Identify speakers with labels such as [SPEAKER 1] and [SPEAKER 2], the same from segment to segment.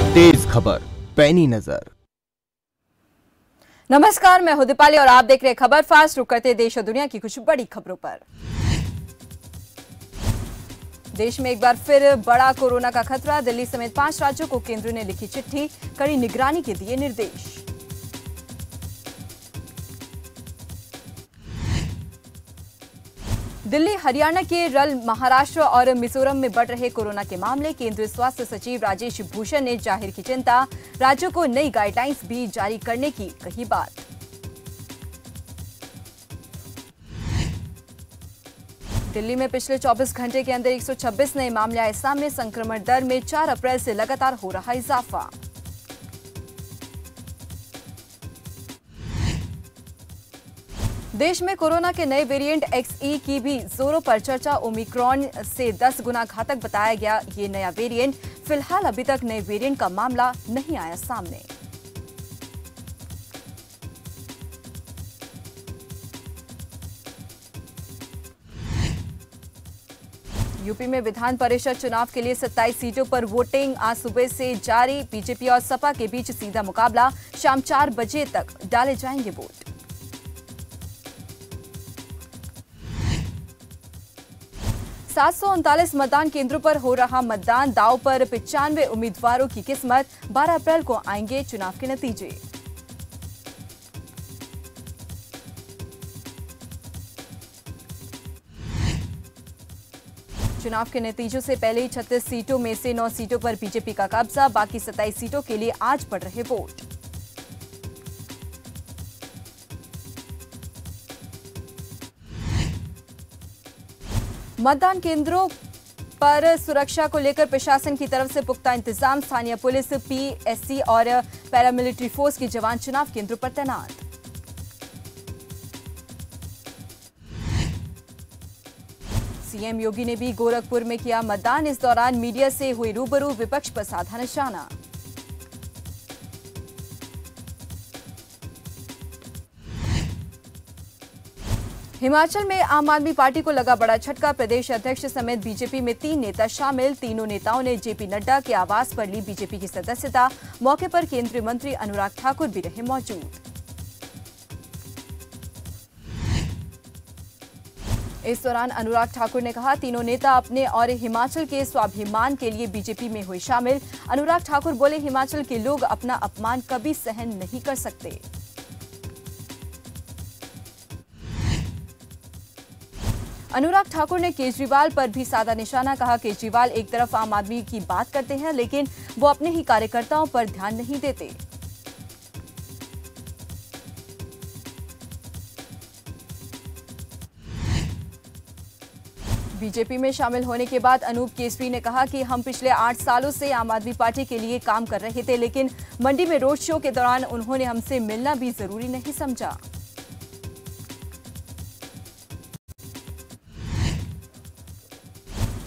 [SPEAKER 1] तेज खबर पैनी नजर।
[SPEAKER 2] नमस्कार, मैं हूं दीपाली और आप देख रहे हैं खबर फास्ट। रुक करते देश और दुनिया की कुछ बड़ी खबरों पर। देश में एक बार फिर बड़ा कोरोना का खतरा। दिल्ली समेत 5 राज्यों को केंद्र ने लिखी चिट्ठी, कड़ी निगरानी के दिए निर्देश। दिल्ली, हरियाणा, केरल, महाराष्ट्र और मिजोरम में बढ़ रहे कोरोना के मामले। केंद्रीय स्वास्थ्य सचिव राजेश भूषण ने जाहिर की चिंता, राज्यों को नई गाइडलाइंस भी जारी करने की कही बात। दिल्ली में पिछले 24 घंटे के अंदर 126 नए मामले आए सामने। संक्रमण दर में 4 अप्रैल से लगातार हो रहा इजाफा। देश में कोरोना के नए वेरिएंट XE की भी जोरों पर चर्चा। ओमिक्रॉन से 10 गुना घातक बताया गया ये नया वेरिएंट। फिलहाल अभी तक नए वेरिएंट का मामला नहीं आया सामने। यूपी में विधान परिषद चुनाव के लिए 27 सीटों पर वोटिंग आज सुबह से जारी। बीजेपी और सपा के बीच सीधा मुकाबला। शाम 4 बजे तक डाले जाएंगे वोट। 739 मतदान केंद्रों पर हो रहा मतदान। दांव पर 95 उम्मीदवारों की किस्मत। 12 अप्रैल को आएंगे चुनाव के नतीजे। चुनाव के नतीजों से पहले ही 36 सीटों में से 9 सीटों पर बीजेपी का कब्जा। बाकी 27 सीटों के लिए आज पड़ रहे वोट। मतदान केंद्रों पर सुरक्षा को लेकर प्रशासन की तरफ से पुख्ता इंतजाम। स्थानीय पुलिस, PSC और पैरामिलिट्री फोर्स के जवान चुनाव केंद्रों पर तैनात। सीएम योगी ने भी गोरखपुर में किया मतदान। इस दौरान मीडिया से हुए रूबरू। विपक्ष पर साधा निशाना। हिमाचल में आम आदमी पार्टी को लगा बड़ा झटका। प्रदेश अध्यक्ष समेत बीजेपी में 3 नेता शामिल। तीनों नेताओं ने जेपी नड्डा के आवास पर ली बीजेपी की सदस्यता। मौके पर केंद्रीय मंत्री अनुराग ठाकुर भी रहे मौजूद। इस दौरान अनुराग ठाकुर ने कहा, तीनों नेता अपने और हिमाचल के स्वाभिमान के लिए बीजेपी में हुए शामिल। अनुराग ठाकुर बोले, हिमाचल के लोग अपना अपमान कभी सहन नहीं कर सकते। अनुराग ठाकुर ने केजरीवाल पर भी साधा निशाना। कहा, केजरीवाल एक तरफ आम आदमी की बात करते हैं लेकिन वो अपने ही कार्यकर्ताओं पर ध्यान नहीं देते। बीजेपी में शामिल होने के बाद अनूप केसरी ने कहा कि हम पिछले 8 सालों से आम आदमी पार्टी के लिए काम कर रहे थे, लेकिन मंडी में रोड शो के दौरान उन्होंने हमसे मिलना भी जरूरी नहीं समझा।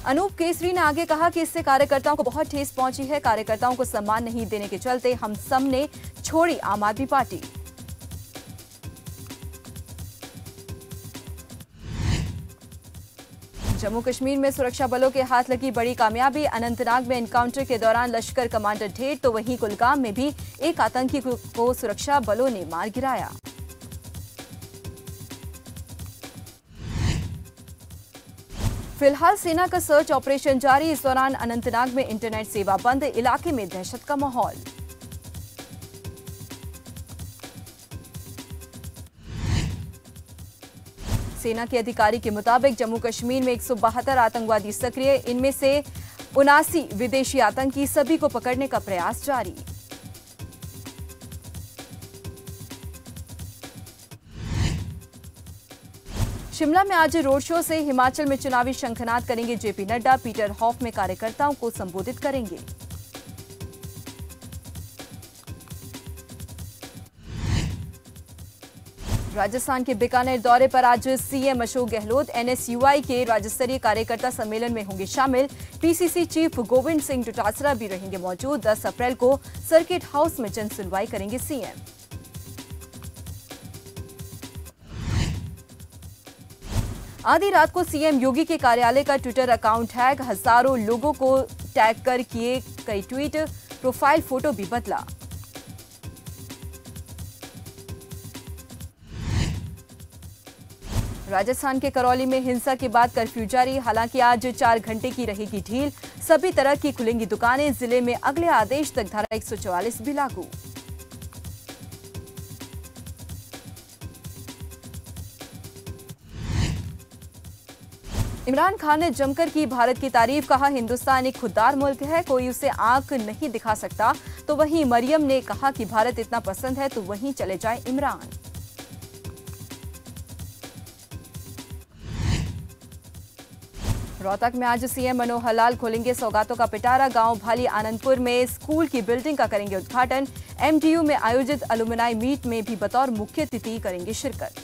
[SPEAKER 2] अनूप केसरी ने आगे कहा कि इससे कार्यकर्ताओं को बहुत ठेस पहुंची है। कार्यकर्ताओं को सम्मान नहीं देने के चलते हम सब ने छोड़ी आम आदमी पार्टी। जम्मू कश्मीर में सुरक्षा बलों के हाथ लगी बड़ी कामयाबी। अनंतनाग में एनकाउंटर के दौरान लश्कर कमांडर ढेर, तो वहीं कुलगाम में भी एक आतंकी को सुरक्षा बलों ने मार गिराया। फिलहाल सेना का सर्च ऑपरेशन जारी। इस दौरान अनंतनाग में इंटरनेट सेवा बंद। इलाके में दहशत का माहौल। सेना के अधिकारी के मुताबिक जम्मू कश्मीर में 172 आतंकवादी सक्रिय। इनमें से 79 विदेशी आतंकी। सभी को पकड़ने का प्रयास जारी। शिमला में आज रोड शो से हिमाचल में चुनावी शंखनाद करेंगे जेपी नड्डा। पीटर हॉफ में कार्यकर्ताओं को संबोधित करेंगे। राजस्थान के बीकानेर दौरे पर आज सीएम अशोक गहलोत। NSUI के राज्य स्तरीय कार्यकर्ता सम्मेलन में होंगे शामिल। PCC चीफ गोविंद सिंह डोटासरा भी रहेंगे मौजूद। 10 अप्रैल को सर्किट हाउस में जन सुनवाई करेंगे सीएम। आधी रात को सीएम योगी के कार्यालय का ट्विटर अकाउंट हैक। हजारों लोगों को टैग कर किए कई ट्वीट। प्रोफाइल फोटो भी बदला। राजस्थान के करौली में हिंसा के बाद कर्फ्यू जारी, हालांकि आज 4 घंटे की रहेगी ढील। सभी तरह की खुलेंगी दुकानें। जिले में अगले आदेश तक धारा 144 भी लागू। इमरान खान ने जमकर की भारत की तारीफ, कहा हिंदुस्तान एक खुददार मुल्क है, कोई उसे आंख नहीं दिखा सकता। तो वहीं मरियम ने कहा कि भारत इतना पसंद है तो वहीं चले जाए इमरान। रोहतक में आज सीएम मनोहर लाल खोलेंगे सौगातों का पिटारा। गांव भाली आनंदपुर में स्कूल की बिल्डिंग का करेंगे उद्घाटन। एमडीयू में आयोजित अलुमनाई मीट में भी बतौर मुख्य अतिथि करेंगे शिरकत।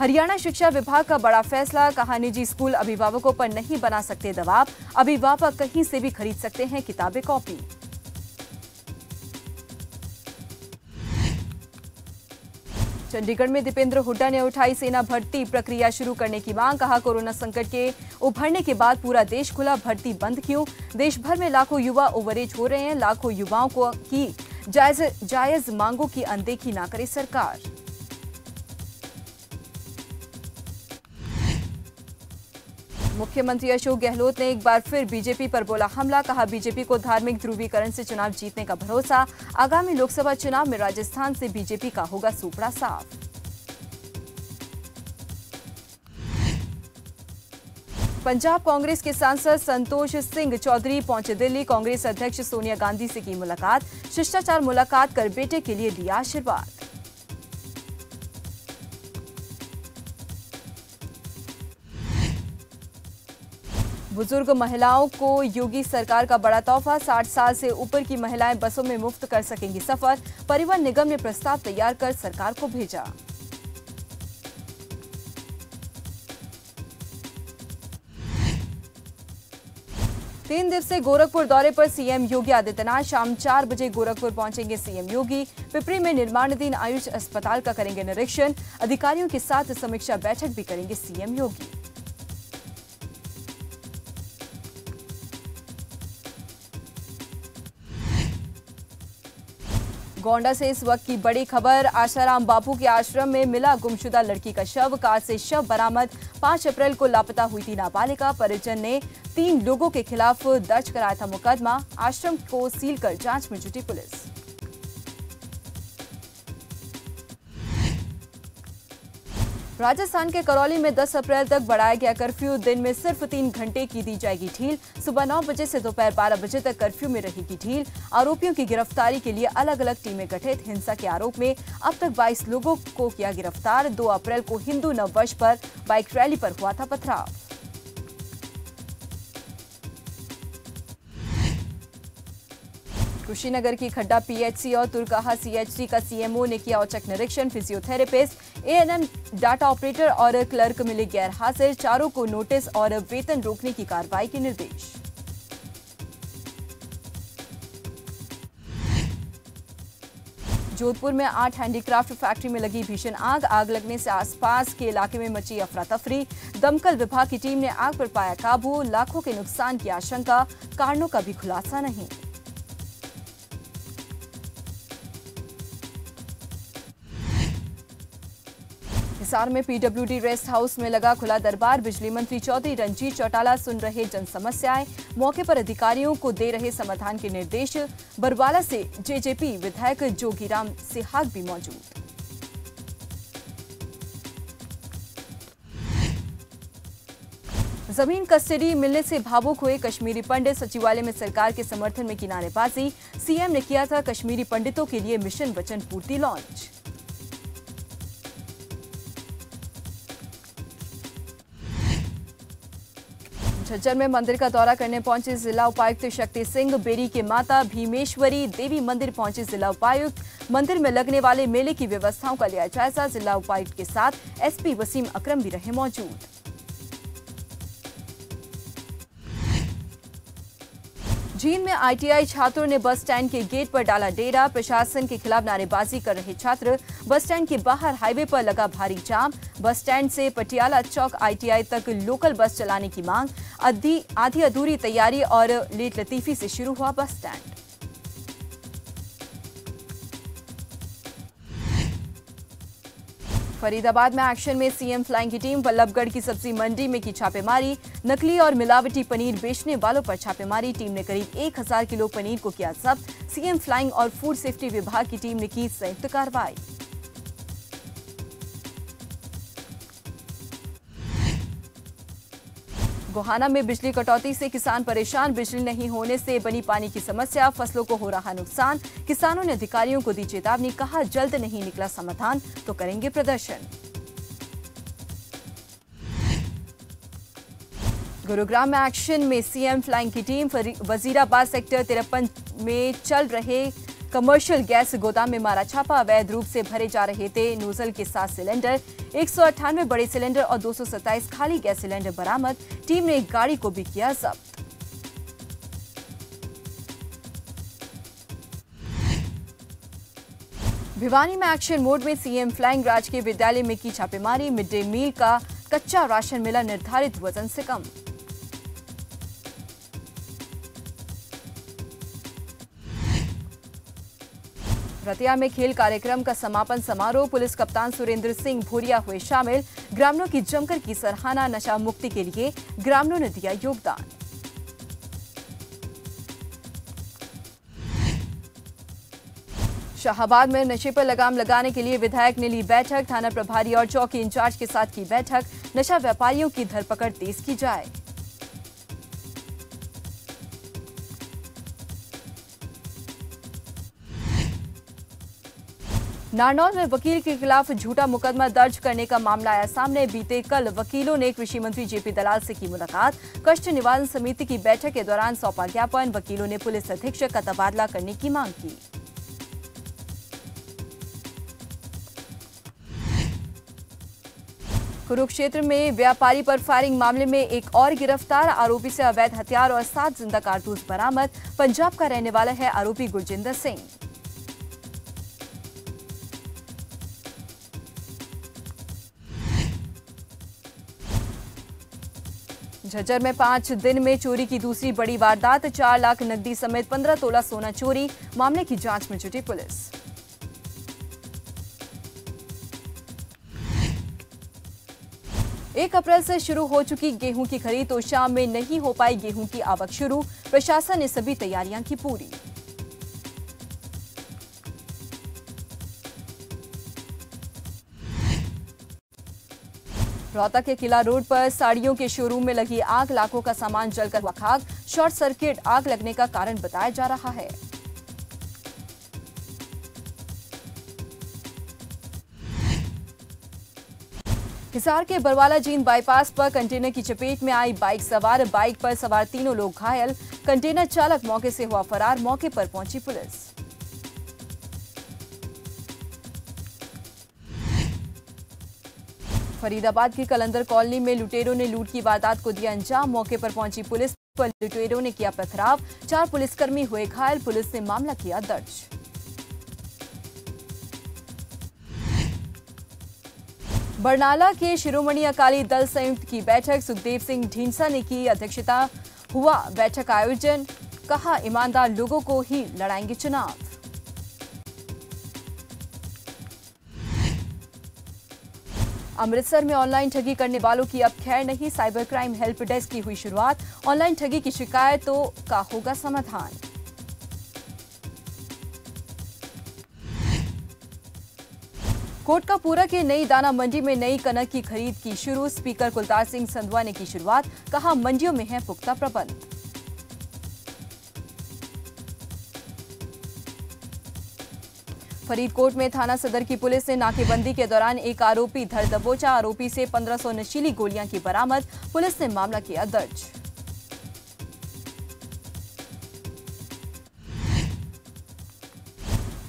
[SPEAKER 2] हरियाणा शिक्षा विभाग का बड़ा फैसला, कहा निजी स्कूल अभिभावकों पर नहीं बना सकते दबाव। अभिभावक कहीं से भी खरीद सकते हैं किताबें कॉपी। चंडीगढ़ में दीपेंद्र हुड्डा ने उठाई सेना भर्ती प्रक्रिया शुरू करने की मांग, कहा कोरोना संकट के उभरने के बाद पूरा देश खुला, भर्ती बंद क्यों? देश भर में लाखों युवा ओवरएज हो रहे हैं, लाखों युवाओं को की जायज मांगों की अनदेखी ना करे सरकार। मुख्यमंत्री अशोक गहलोत ने एक बार फिर बीजेपी पर बोला हमला, कहा बीजेपी को धार्मिक ध्रुवीकरण से चुनाव जीतने का भरोसा। आगामी लोकसभा चुनाव में राजस्थान से बीजेपी का होगा सूपड़ा साफ। पंजाब कांग्रेस के सांसद संतोष सिंह चौधरी पहुंचे दिल्ली। कांग्रेस अध्यक्ष सोनिया गांधी से की मुलाकात। शिष्टाचार मुलाकात कर बेटे के लिए लिया आशीर्वाद। बुजुर्ग महिलाओं को योगी सरकार का बड़ा तोहफा। 60 साल से ऊपर की महिलाएं बसों में मुफ्त कर सकेंगी सफर। परिवहन निगम ने प्रस्ताव तैयार कर सरकार को भेजा। तीन दिवसीय गोरखपुर दौरे पर सीएम योगी आदित्यनाथ। शाम 4 बजे गोरखपुर पहुंचेंगे सीएम योगी। पिपरी में निर्माणाधीन आयुष अस्पताल का करेंगे निरीक्षण। अधिकारियों के साथ समीक्षा बैठक भी करेंगे सीएम योगी। गोंडा से इस वक्त की बड़ी खबर, आशाराम बापू के आश्रम में मिला गुमशुदा लड़की का शव। कार से शव बरामद। 5 अप्रैल को लापता हुई थी नाबालिगा। परिजन ने 3 लोगों के खिलाफ दर्ज कराया था मुकदमा। आश्रम को सील कर जांच में जुटी पुलिस। राजस्थान के करौली में 10 अप्रैल तक बढ़ाया गया कर्फ्यू। दिन में सिर्फ 3 घंटे की दी जाएगी ढील। सुबह 9 बजे से दोपहर 12 बजे तक कर्फ्यू में रहेगी ढील। आरोपियों की गिरफ्तारी के लिए अलग अलग टीमें गठित। हिंसा के आरोप में अब तक 22 लोगों को किया गिरफ्तार। 2 अप्रैल को हिंदू नववर्ष पर बाइक रैली पर हुआ था पथराव। कुशीनगर की खड्डा पीएचसी और तुरकाहा सीएचसी का सीएमओ ने किया औचक निरीक्षण। फिजियोथेरेपिस्ट, एएनएम, डाटा ऑपरेटर और क्लर्क मिले गैर हाजिर। चारों को नोटिस और वेतन रोकने की कार्रवाई के निर्देश। जोधपुर में 8 हैंडीक्राफ्ट फैक्ट्री में लगी भीषण आग। आग लगने से आसपास के इलाके में मची अफरा तफरी। दमकल विभाग की टीम ने आग पर पाया काबू। लाखों के नुकसान की आशंका, कारणों का भी खुलासा नहीं। हिसार में पीडब्ल्यूडी रेस्ट हाउस में लगा खुला दरबार। बिजली मंत्री चौधरी रंजीत चौटाला सुन रहे जन समस्याएं। मौके पर अधिकारियों को दे रहे समाधान के निर्देश। बरवाला से जेजेपी विधायक जोगीराम सिहाग भी मौजूद। जमीन कस्टडी मिलने से भावुक हुए कश्मीरी पंडित। सचिवालय में सरकार के समर्थन में की नारेबाजी। सीएम ने किया था कश्मीरी पंडितों के लिए मिशन वचन पूर्ति लॉन्च। झज्जर में मंदिर का दौरा करने पहुंचे जिला उपायुक्त शक्ति सिंह। बेरी के माता भीमेश्वरी देवी मंदिर पहुंचे जिला उपायुक्त। मंदिर में लगने वाले मेले की व्यवस्थाओं का लिया जायजा। जिला उपायुक्त के साथ एसपी वसीम अकरम भी रहे मौजूद। जींद में आईटीआई छात्रों ने बस स्टैंड के गेट पर डाला डेरा। प्रशासन के खिलाफ नारेबाजी कर रहे छात्र। बस स्टैंड के बाहर हाईवे पर लगा भारी जाम। बस स्टैंड से पटियाला चौक आईटीआई तक लोकल बस चलाने की मांग। आधी अधूरी तैयारी और लेट लतीफी से शुरू हुआ बस स्टैंड। फरीदाबाद में एक्शन में सीएम फ्लाइंग की टीम। बल्लभगढ़ की सब्जी मंडी में की छापेमारी। नकली और मिलावटी पनीर बेचने वालों पर छापेमारी। टीम ने करीब 1000 किलो पनीर को किया जब्त। सीएम फ्लाइंग और फूड सेफ्टी विभाग की टीम ने की संयुक्त कार्रवाई। गोहाना में बिजली कटौती से किसान परेशान। बिजली नहीं होने से बनी पानी की समस्या। फसलों को हो रहा नुकसान। किसानों ने अधिकारियों को दी चेतावनी। कहा जल्द नहीं निकला समाधान तो करेंगे प्रदर्शन। गुरुग्राम में एक्शन में सीएम फ्लाइंग की टीम। वजीराबाद सेक्टर 53 में चल रहे कमर्शियल गैस गोदाम में मारा छापा। अवैध रूप से भरे जा रहे थे नोजल के 7 सिलेंडर। 198 बड़े सिलेंडर और 227 खाली गैस सिलेंडर बरामद। टीम ने एक गाड़ी को भी किया जब्त। भिवानी में एक्शन मोड में सीएम फ्लाइंग। राजकीय विद्यालय में की छापेमारी। मिड डे मील का कच्चा राशन मिला निर्धारित वजन से कम। रतिया में खेल कार्यक्रम का समापन समारोह। पुलिस कप्तान सुरेंद्र सिंह भूरिया हुए शामिल। ग्रामीणों की जमकर की सराहना। नशा मुक्ति के लिए ग्रामीणों ने दिया योगदान। शाहाबाद में नशे पर लगाम लगाने के लिए विधायक ने ली बैठक। थाना प्रभारी और चौकी इंचार्ज के साथ की बैठक। नशा व्यापारियों की धरपकड़ तेज की जाए। नारनौल में वकील के खिलाफ झूठा मुकदमा दर्ज करने का मामला आया सामने। बीते कल वकीलों ने कृषि मंत्री जेपी दलाल से की मुलाकात। कष्ट निवारण समिति की बैठक के दौरान सौंपा ज्ञापन। वकीलों ने पुलिस अधीक्षक का तबादला करने की मांग की। कुरुक्षेत्र में व्यापारी पर फायरिंग मामले में एक और गिरफ्तार। आरोपी से अवैध हथियार और 7 जिंदा कारतूस बरामद। पंजाब का रहने वाला है आरोपी गुरजिंदर सिंह। झज्जर में 5 दिन में चोरी की दूसरी बड़ी वारदात। 4 लाख नकदी समेत 15 तोला सोना चोरी। मामले की जांच में जुटी पुलिस। 1 अप्रैल से शुरू हो चुकी गेहूं की खरीद। तो शाम में नहीं हो पाई गेहूं की आवक शुरू। प्रशासन ने सभी तैयारियां की पूरी। रोहतक के किला रोड पर साड़ियों के शोरूम में लगी आग। लाखों का सामान जलकर हुआ खाक। शॉर्ट सर्किट आग लगने का कारण बताया जा रहा है। हिसार के बरवाला जींद बाईपास पर कंटेनर की चपेट में आई बाइक सवार। बाइक पर सवार तीनों लोग घायल। कंटेनर चालक मौके से हुआ फरार। मौके पर पहुंची पुलिस। फरीदाबाद की कलंदर कॉलोनी में लुटेरों ने लूट की वारदात को दिया अंजाम। मौके पर पहुंची पुलिस पर लुटेरों ने किया पथराव। 4 पुलिसकर्मी हुए घायल। पुलिस ने मामला किया दर्ज। बरनाला के शिरोमणि अकाली दल संयुक्त की बैठक। सुखदेव सिंह ढींसा ने की अध्यक्षता। हुआ बैठक आयोजन। कहा ईमानदार लोगों को ही लड़ाएंगे चुनाव। अमृतसर में ऑनलाइन ठगी करने वालों की अब खैर नहीं। साइबर क्राइम हेल्प डेस्क की हुई शुरुआत। ऑनलाइन ठगी की शिकायतों का होगा समाधान। कोटकापूरा के नई दाना मंडी में नई कनक की खरीद की शुरू। स्पीकर कुलतार सिंह संधवा ने की शुरुआत। कहा मंडियों में है पुख्ता प्रबंध। फरीदकोट में थाना सदर की पुलिस ने नाकेबंदी के दौरान एक आरोपी धर दबोचा। आरोपी से 1500 नशीली गोलियां की बरामद। पुलिस ने मामला किया दर्ज।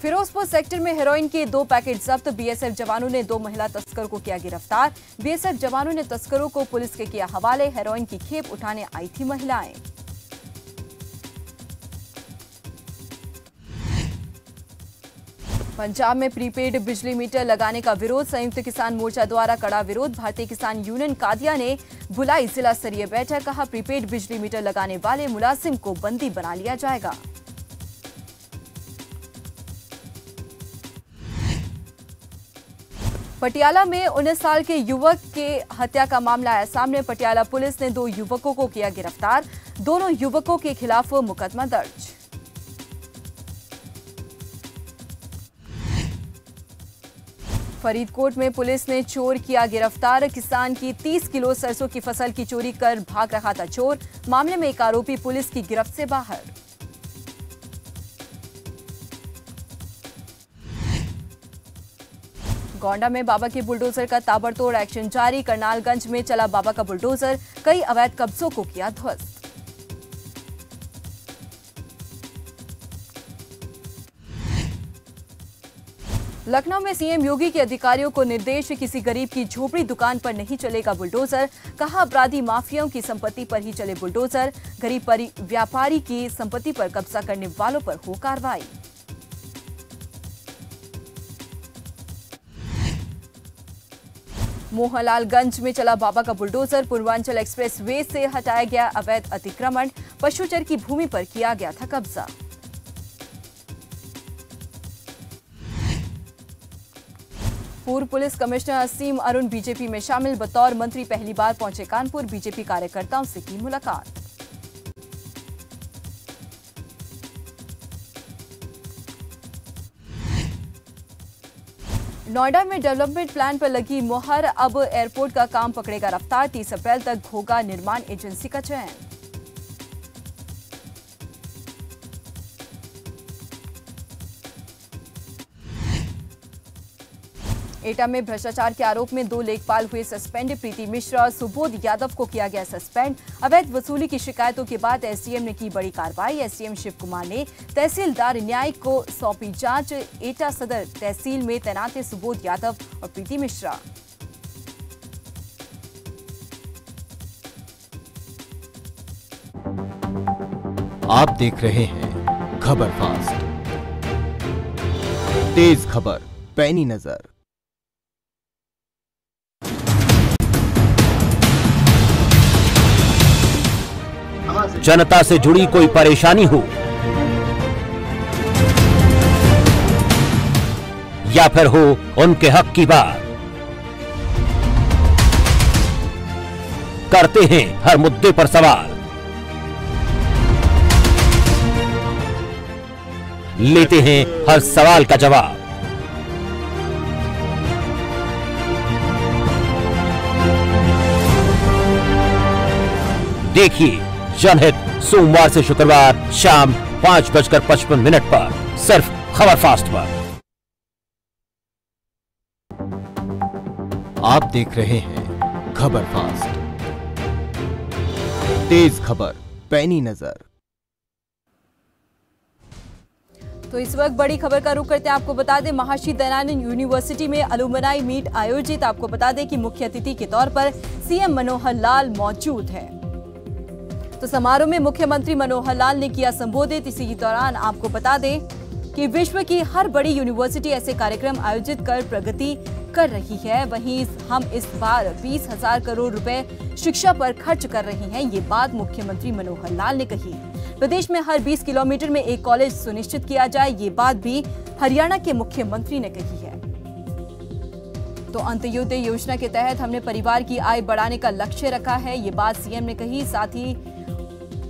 [SPEAKER 2] फिरोजपुर सेक्टर में हेरोइन के 2 पैकेट जब्त। बीएसएफ जवानों ने 2 महिला तस्करों को किया गिरफ्तार। बीएसएफ जवानों ने तस्करों को पुलिस के किया हवाले। हेरोइन की खेप उठाने आई थी महिलाएं। पंजाब में प्रीपेड बिजली मीटर लगाने का विरोध, संयुक्त किसान मोर्चा द्वारा कड़ा विरोध। भारतीय किसान यूनियन कादिया ने बुलाई जिला स्तरीय बैठक, कहा प्रीपेड बिजली मीटर लगाने वाले मुलाजिम को बंदी बना लिया जाएगा। पटियाला में 19 साल के युवक के हत्या का मामला आया सामने। पटियाला पुलिस ने 2 युवकों को किया गिरफ्तार, दोनों युवकों के खिलाफ मुकदमा दर्ज। फरीदकोट में पुलिस ने चोर किया गिरफ्तार, किसान की 30 किलो सरसों की फसल की चोरी कर भाग रहा था चोर। मामले में एक आरोपी पुलिस की गिरफ्त से बाहर। गोंडा में बाबा के बुलडोजर का ताबड़तोड़ एक्शन जारी, करनालगंज में चला बाबा का बुलडोजर, कई अवैध कब्जों को किया ध्वस्त। लखनऊ में सीएम योगी के अधिकारियों को निर्देश, किसी गरीब की झोपड़ी दुकान पर नहीं चलेगा बुलडोजर, कहा अपराधी माफियाओं की संपत्ति पर ही चले बुलडोजर, गरीब व्यापारी की संपत्ति पर कब्जा करने वालों पर हो कार्रवाई। मोहनलालगंज में चला बाबा का बुलडोजर, पूर्वांचल एक्सप्रेस वे से हटाया गया अवैध अतिक्रमण, पशुचर की भूमि पर किया गया था कब्जा। पूर्व पुलिस कमिश्नर असीम अरुण बीजेपी में शामिल, बतौर मंत्री पहली बार पहुंचे कानपुर, बीजेपी कार्यकर्ताओं से की मुलाकात। नोएडा में डेवलपमेंट प्लान पर लगी मोहर, अब एयरपोर्ट का काम पकड़ेगा रफ्तार, 30 अप्रैल तक होगा निर्माण एजेंसी का चयन। एटा में भ्रष्टाचार के आरोप में 2 लेखपाल हुए सस्पेंड, प्रीति मिश्रा और सुबोध यादव को किया गया सस्पेंड। अवैध वसूली की शिकायतों के बाद एसडीएम ने की बड़ी कार्रवाई, एसडीएम शिव कुमार ने तहसीलदार न्यायिक को सौंपी जांच। एटा सदर तहसील में तैनात थे सुबोध यादव और प्रीति मिश्रा।
[SPEAKER 1] आप देख रहे हैं खबर फास्ट, तेज खबर पैनी नजर।
[SPEAKER 3] जनता से जुड़ी कोई परेशानी हो या फिर हो उनके हक की बात, करते हैं हर मुद्दे पर सवाल, लेते हैं हर सवाल का जवाब। देखिए जनहित सोमवार से शुक्रवार शाम 5:55 पर सिर्फ खबर फास्ट पर।
[SPEAKER 1] आप देख रहे हैं खबर फास्ट, तेज खबर पैनी नजर।
[SPEAKER 2] तो इस वक्त बड़ी खबर का रुख करते हैं। आपको बता दें महर्षि दयानंद यूनिवर्सिटी में अलुमनाई मीट आयोजित। आपको बता दें कि मुख्य अतिथि के तौर पर सीएम मनोहर लाल मौजूद है। तो समारोह में मुख्यमंत्री मनोहर लाल ने किया संबोधित। इसी दौरान आपको बता दें कि विश्व की हर बड़ी यूनिवर्सिटी ऐसे कार्यक्रम आयोजित कर प्रगति कर रही है। वहीं हम इस बार 20,000 करोड़ रुपए शिक्षा पर खर्च कर रहे हैं, ये बात मुख्यमंत्री मनोहर लाल ने कही। प्रदेश में हर 20 किलोमीटर में एक कॉलेज सुनिश्चित किया जाए, ये बात भी हरियाणा के मुख्यमंत्री ने कही है। तो अंत्योदय योजना के तहत हमने परिवार की आय बढ़ाने का लक्ष्य रखा है, ये बात सीएम ने कही। साथ ही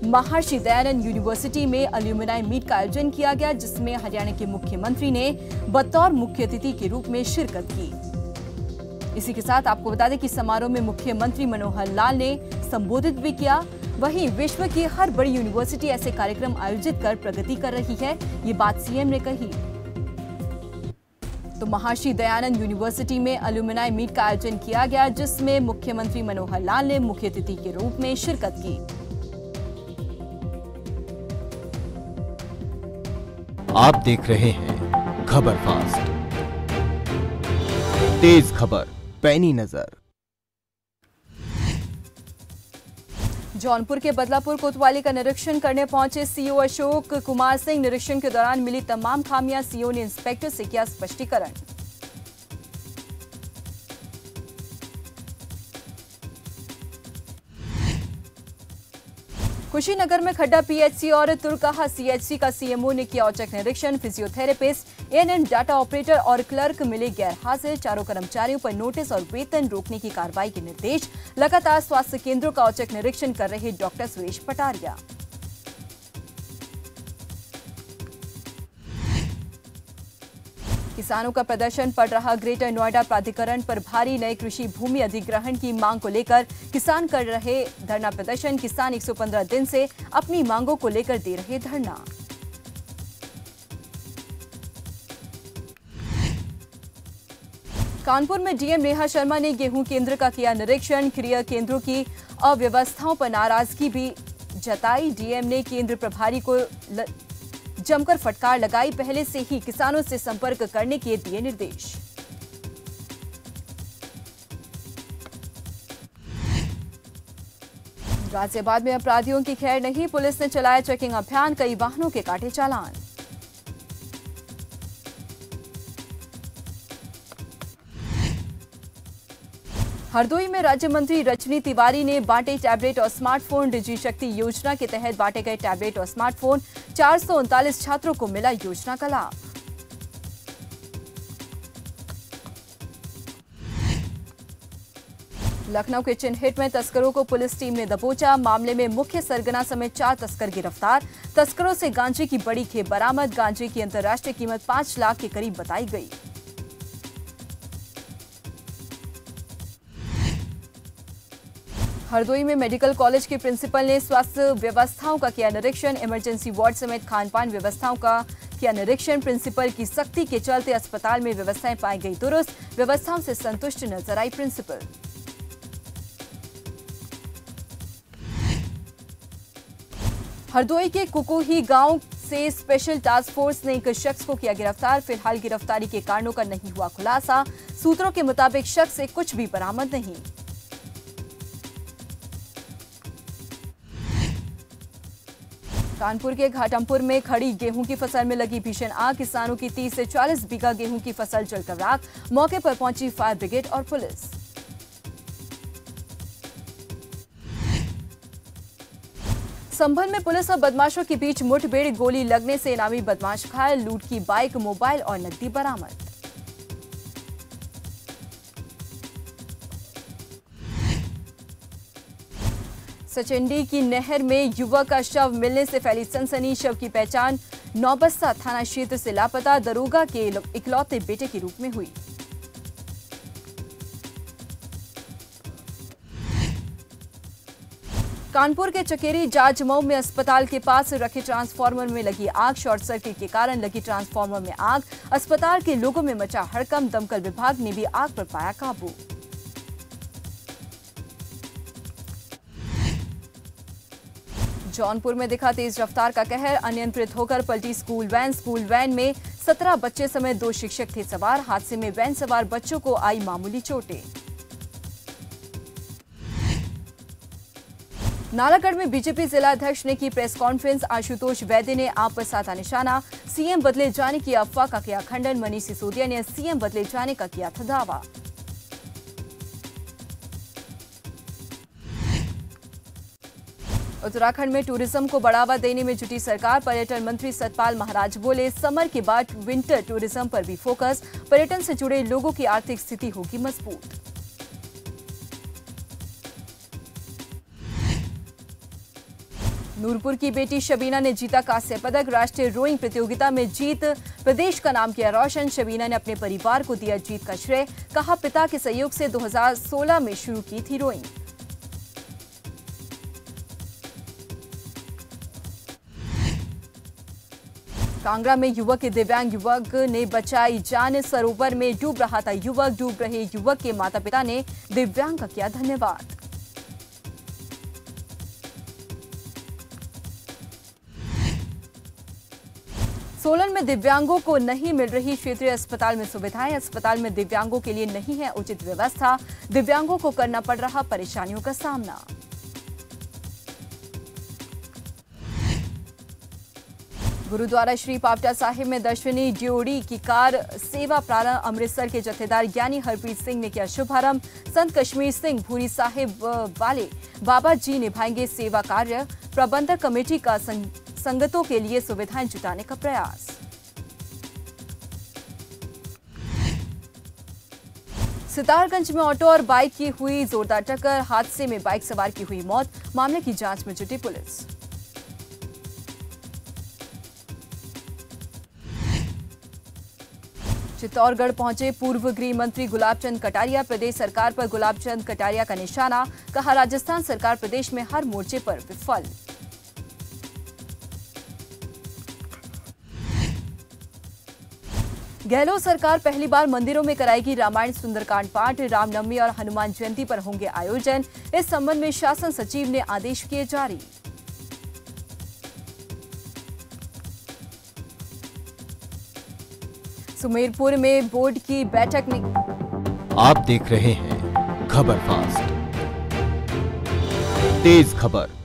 [SPEAKER 2] महर्षि दयानंद यूनिवर्सिटी में अलुमनाई मीट का आयोजन किया गया, जिसमें हरियाणा के मुख्यमंत्री ने बतौर मुख्य अतिथि के रूप में शिरकत की। इसी के साथ आपको बता दें कि समारोह में मुख्यमंत्री मनोहर लाल ने संबोधित भी किया। वहीं विश्व की हर बड़ी यूनिवर्सिटी ऐसे कार्यक्रम आयोजित कर प्रगति कर रही है, ये बात सीएम ने कही। तो महर्षि दयानंद यूनिवर्सिटी में अलुमनाई मीट का आयोजन किया गया, जिसमें मुख्यमंत्री मनोहर लाल ने मुख्य अतिथि के रूप में शिरकत की।
[SPEAKER 1] आप देख रहे हैं खबर फास्ट, तेज खबर पैनी नजर।
[SPEAKER 2] जौनपुर के बदलापुर कोतवाली का निरीक्षण करने पहुंचे सीओ अशोक कुमार सिंह। निरीक्षण के दौरान मिली तमाम खामियां सीओ ने इंस्पेक्टर से किया स्पष्टीकरण। कुशीनगर में खड्डा पीएचसी और तुरकाहा सीएचसी का सीएमओ ने किया औचक निरीक्षण। फिजियोथेरेपिस्ट, एएनएम, डाटा ऑपरेटर और क्लर्क मिले गैर हाजिर। चारों कर्मचारियों पर नोटिस और वेतन रोकने की कार्रवाई के निर्देश। लगातार स्वास्थ्य केंद्रों का औचक निरीक्षण कर रहे डॉक्टर सुरेश पटारिया। किसानों का प्रदर्शन पड़ रहा। ग्रेटर नोएडा प्राधिकरण पर भारी। नए कृषि भूमि अधिग्रहण की मांग को लेकर किसान कर रहे धरना प्रदर्शन। किसान 115 दिन से अपनी मांगों को लेकर दे रहे धरना। कानपुर में डीएम नेहा शर्मा ने गेहूं केंद्र का किया निरीक्षण। क्रय केंद्रों की अव्यवस्थाओं पर नाराजगी भी जताई। डीएम ने केंद्र प्रभारी को जमकर फटकार लगाई। पहले से ही किसानों से संपर्क करने के दिए निर्देश। गाजियाबाद में अपराधियों की खैर नहीं। पुलिस ने चलाया चेकिंग अभियान। कई वाहनों के काटे चालान। हरदोई में राज्य मंत्री रजनी तिवारी ने बांटे टैबलेट और स्मार्टफोन। डिजी शक्ति योजना के तहत बांटे गए टैबलेट और स्मार्टफोन। 439 छात्रों को मिला योजना का लाभ। लखनऊ के चिन्हित में तस्करों को पुलिस टीम ने दबोचा। मामले में मुख्य सरगना समेत 4 तस्कर गिरफ्तार। तस्करों से गांजे की बड़ी खेप बरामद। गांजे की अंतर्राष्ट्रीय कीमत 5 लाख के करीब बताई गई। हरदोई में मेडिकल कॉलेज के प्रिंसिपल ने स्वास्थ्य व्यवस्थाओं का किया निरीक्षण। इमरजेंसी वार्ड समेत खान-पान व्यवस्थाओं का किया निरीक्षण। प्रिंसिपल की सख्ती के चलते अस्पताल में व्यवस्थाएं पाई गई दुरुस्त। व्यवस्थाओं से संतुष्ट नजर आई प्रिंसिपल। हरदोई के कुकुही गांव से स्पेशल टास्क फोर्स ने एक शख्स को किया गिरफ्तार। फिलहाल गिरफ्तारी के कारणों का नहीं हुआ खुलासा। सूत्रों के मुताबिक शख्स से कुछ भी बरामद नहीं। कानपुर के घाटमपुर में खड़ी गेहूं की फसल में लगी भीषण आग। किसानों की 30 से 40 बीघा गेहूं की फसल जलकर राख। मौके पर पहुंची फायर ब्रिगेड और पुलिस। संभल में पुलिस और बदमाशों के बीच मुठभेड़। गोली लगने से इनामी बदमाश घायल। लूट की बाइक, मोबाइल और नकदी बरामद। सचंडी की नहर में युवक का शव मिलने से फैली सनसनी। शव की पहचान नौबस्ता थाना क्षेत्र से लापता दरोगा के इकलौते बेटे के रूप में हुई। कानपुर के चकेरी जाजमऊ में अस्पताल के पास रखे ट्रांसफार्मर में लगी आग। शॉर्ट सर्किट के कारण लगी ट्रांसफार्मर में आग। अस्पताल के लोगों में मचा हड़कंप। दमकल विभाग ने भी आग पर पाया काबू। जौनपुर में दिखा तेज रफ्तार का कहर। अनियंत्रित होकर पलटी स्कूल वैन। स्कूल वैन में 17 बच्चे समेत 2 शिक्षक थे सवार। हादसे में वैन सवार बच्चों को आई मामूली चोटें। नालागढ़ में बीजेपी जिला अध्यक्ष ने की प्रेस कॉन्फ्रेंस। आशुतोष वैद्य ने आप पर साधा निशाना। सीएम बदले जाने की अफवाह का किया खंडन। मनीष सिसोदिया ने सीएम बदले जाने का किया था दावा। उत्तराखंड में टूरिज्म को बढ़ावा देने में जुटी सरकार। पर्यटन मंत्री सतपाल महाराज बोले, समर के बाद विंटर टूरिज्म पर भी फोकस। पर्यटन से जुड़े लोगों की आर्थिक स्थिति होगी मजबूत। नूरपुर की बेटी शबीना ने जीता कांस्य पदक। राष्ट्रीय रोइंग प्रतियोगिता में जीत प्रदेश का नाम किया रोशन। शबीना ने अपने परिवार को दिया जीत का श्रेय। कहा, पिता के सहयोग से 2016 में शुरू की थी रोइंग। कांगड़ा में दिव्यांग युवक ने बचाई जान। सरोवर में डूब रहा था युवक। डूब रहे युवक के माता पिता ने दिव्यांग का किया धन्यवाद। सोलन में दिव्यांगों को नहीं मिल रही क्षेत्रीय अस्पताल में सुविधाएं। अस्पताल में दिव्यांगों के लिए नहीं है उचित व्यवस्था। दिव्यांगों को करना पड़ रहा परेशानियों का सामना। गुरुद्वारा श्री पावटा साहिब में दर्शनी ड्योढ़ी की कार सेवा प्रारंभ। अमृतसर के जत्थेदार ज्ञानी हरप्रीत सिंह ने किया शुभारंभ। संत कश्मीर सिंह भूरी साहिब वाले बाबा जी निभाएंगे सेवा कार्य। प्रबंधक कमेटी का संगतों के लिए सुविधाएं जुटाने का प्रयास। सितारगंज में ऑटो और बाइक की हुई जोरदार टक्कर। हादसे में बाइक सवार की हुई मौत। मामले की जांच में जुटी पुलिस। चित्तौड़गढ़ पहुंचे पूर्व गृह मंत्री गुलाबचंद कटारिया। प्रदेश सरकार पर गुलाबचंद कटारिया का निशाना। कहा, राजस्थान सरकार प्रदेश में हर मोर्चे पर विफल। गहलोत सरकार पहली बार मंदिरों में कराएगी रामायण सुंदरकांड पाठ। रामनवमी और हनुमान जयंती पर होंगे आयोजन। इस संबंध में शासन सचिव ने आदेश किए जारी। सुमेरपुर में बोर्ड की बैठक में।
[SPEAKER 1] आप देख रहे हैं खबर फास्ट, तेज खबर।